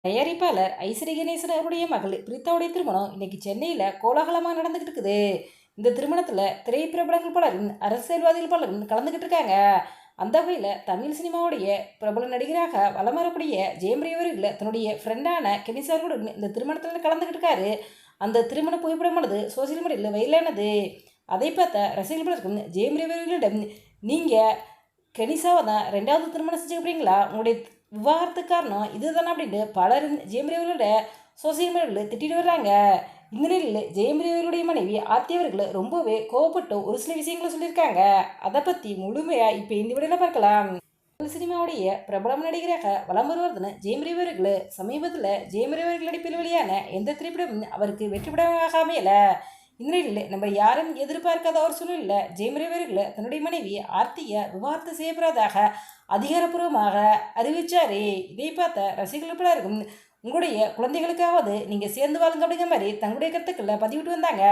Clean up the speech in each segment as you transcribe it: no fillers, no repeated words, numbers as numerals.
தயாரிப்பாளர் ஐஸ்வரி கணேசன் அவருடைய மகள் பிரீத்தாவுடைய திருமணம் இன்னைக்கு சென்னையில் கோலாகலமாக நடந்துகிட்டு இருக்குது. இந்த திருமணத்தில் திரைப்பிரபலங்கள் பலரும் அரசியல்வாதிகள் பலரும் கலந்துகிட்டு இருக்காங்க. அந்த வகையில் தமிழ் சினிமாவுடைய பிரபல நடிகராக வலம் வரக்கூடிய ஜெயம் அவர்கள் தன்னுடைய ஃப்ரெண்டான கெனிசாருடன் இந்த திருமணத்தில் கலந்துகிட்டு இருக்காரு. அந்த திருமண புகைப்படமானது சோசியல் மீடியாவில் வைரலானது. அதை பார்த்த ரசிகர்கள் பலருக்கும் ஜெயம் அவர்களிடம் நீங்கள் கெனிசாவை தான் ரெண்டாவது திருமணம் செஞ்சுக்கிறீங்களா, உங்களுடைய விவாகரத்துக்கு காரணம் இதுதானே அப்படின்ட்டு பலரும் ஜெயம் அவர்களோட சோசியல் மீடியாவில் திட்டிட்டு வர்றாங்க. இந்த நிலையில் ஜெயம் அவர்களுடைய மனைவி ஆர்த்தி அவர்கள் ரொம்பவே கோவப்பட்டு ஒரு சில விஷயங்களை சொல்லியிருக்காங்க. அதை பற்றி முழுமையாக இப்போ இந்த வீடியோவில் பார்க்கலாம். தமிழ் சினிமாவுடைய பிரபலம் நடிகராக வலம் வருவதுன்னு ஜெயம் அவர்கள் சமீபத்தில் ஜெயம் அவர்கள் நடிப்பில் வெளியான எந்த திரைப்படமும் அவருக்கு வெற்றிப்படமாக அமையலை. இந்த நிலையில் நம்ம யாரும் எதிர்பார்க்காத ஒரு சூழ்நிலை ஜெயம் அவர்கள் தன்னுடைய மனைவி ஆர்த்தியை விவாகரத்து செய்யப்படுவதாக அதிகாரப்பூர்வமாக அறிவிச்சாரு. இதை பார்த்த ரசிகர்கள் பலருக்கும் உங்களுடைய குழந்தைகளுக்காவது நீங்கள் சேர்ந்து வாழுங்க அப்படிங்கிற மாதிரி தங்களுடைய கருத்துக்களை பதிவிட்டு வந்தாங்க.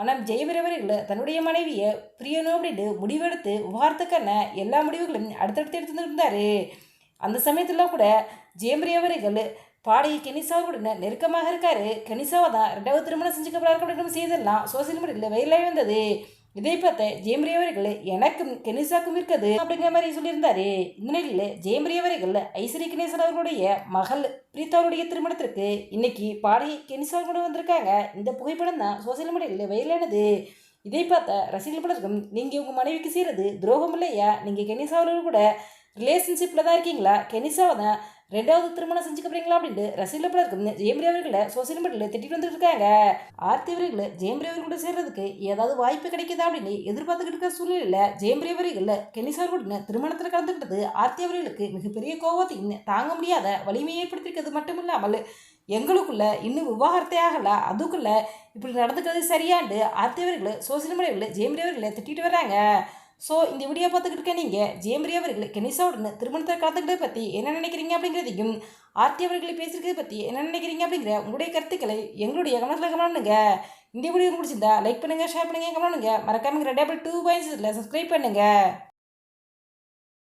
ஆனால் ஜெயம் அவர்கள் தன்னுடைய மனைவியை பிரியணும் அப்படின்ட்டு முடிவெடுத்து விவாகரத்துக்கான எல்லா முடிவுகளும் அடுத்தடுத்து எடுத்து இருந்தார். அந்த சமயத்தில் கூட ஜெயம் அவர்கள் பாடகி கெனிசா அவர்களுடன் நெருக்கமாக இருக்காரு. கெனிசாவை தான் ரெண்டாவது திருமணம் செஞ்சுக்கப்படுறாரு அப்படிங்கிற செய்தெல்லாம் சோசியல் மீடியாவில் வைரலாகி வந்தது. இதை பார்த்த ஜெயம் அவர்கள் எனக்கும் கெனிசாக்கும் இருக்குது அப்படிங்கிற மாதிரி சொல்லியிருந்தாரு. இந்த நிலையில் ஜெயம் அவர்கள் ஐஸ்வரி கணேசன் அவர்களுடைய மகள் பிரீத்தாவுடைய திருமணத்திற்கு இன்னைக்கு பாடகி கெனிசா கூட வந்திருக்காங்க. இந்த புகைப்படம் தான் சோசியல் மீடியாவில் வைரலானது. இதை பார்த்த ரசிகர்கள் பலருக்கும் நீங்கள் உங்கள் மனைவிக்கு செய்கிறது துரோகம் இல்லையா, நீங்கள் கெனிசா அவர்கள் கூட ரிலேஷன்ஷிப்பில் தான் இருக்கீங்களா, கெனிசாவை தான் ரெண்டாவது திருமணம் செஞ்சுக்க போறீங்களா அப்படின்ட்டு ரசிகர்கள் பலருக்கும் ஜெயம் அவர்களை சோசியல் மீடியாவில் திட்டிட்டு வந்துட்டு இருக்காங்க. ஆர்த்தி அவர்கள் ஜெயம் அவர்களோட சேர்றதுக்கு ஏதாவது வாய்ப்பு கிடைக்குதா அப்படின்னு எதிர்பார்த்துக்கிட்டு இருக்கிற சூழ்நிலையில் ஜெயம் அவர்கள் கெனிசா அவர்களுடன் திருமணத்தில் கலந்துக்கிட்டது ஆர்த்தி அவர்களுக்கு மிகப்பெரிய கோபத்தையும் தாங்க முடியாத வலிமையை ஏற்படுத்தியிருக்கிறது மட்டுமில்லாமல் எங்களுக்குள்ள இன்னும் விவாகரத்தே ஆகலை, அதுக்குள்ள இப்படி நடந்துக்கிறது சரியாண்டு ஆர்த்தி அவர்கள் சோசியல் மீடியாவில் ஜெயம் அவர்களை திட்டிட்டு வர்றாங்க. ஸோ இந்த வீடியோ பார்த்துக்கிட்டு இருக்க நீங்கள் ஜெயம் அவர்கள் கெனிசாவுடன் திருமணத்தை கலந்துக்கிட்டதை பற்றி என்ன நினைக்கிறீங்க அப்படிங்கிறதையும் ஆர்த்தி அவர்களை பேசியிருக்கிறத பற்றி என்ன நினைக்கிறீங்க அப்படிங்கிற உங்களுடைய கருத்துக்களை எங்களுடைய கமெண்ட்ஸில் கமெண்ட் பண்ணுங்க. இந்த வீடியோ பிடிச்சிருந்தா லைக் பண்ணுங்கள், ஷேர் பண்ணுங்கள், கமெண்ட் பண்ணுங்கள். மறக்காம 2 2 பாயிண்ட்ஸில் சப்ஸ்கிரைப் பண்ணுங்கள்.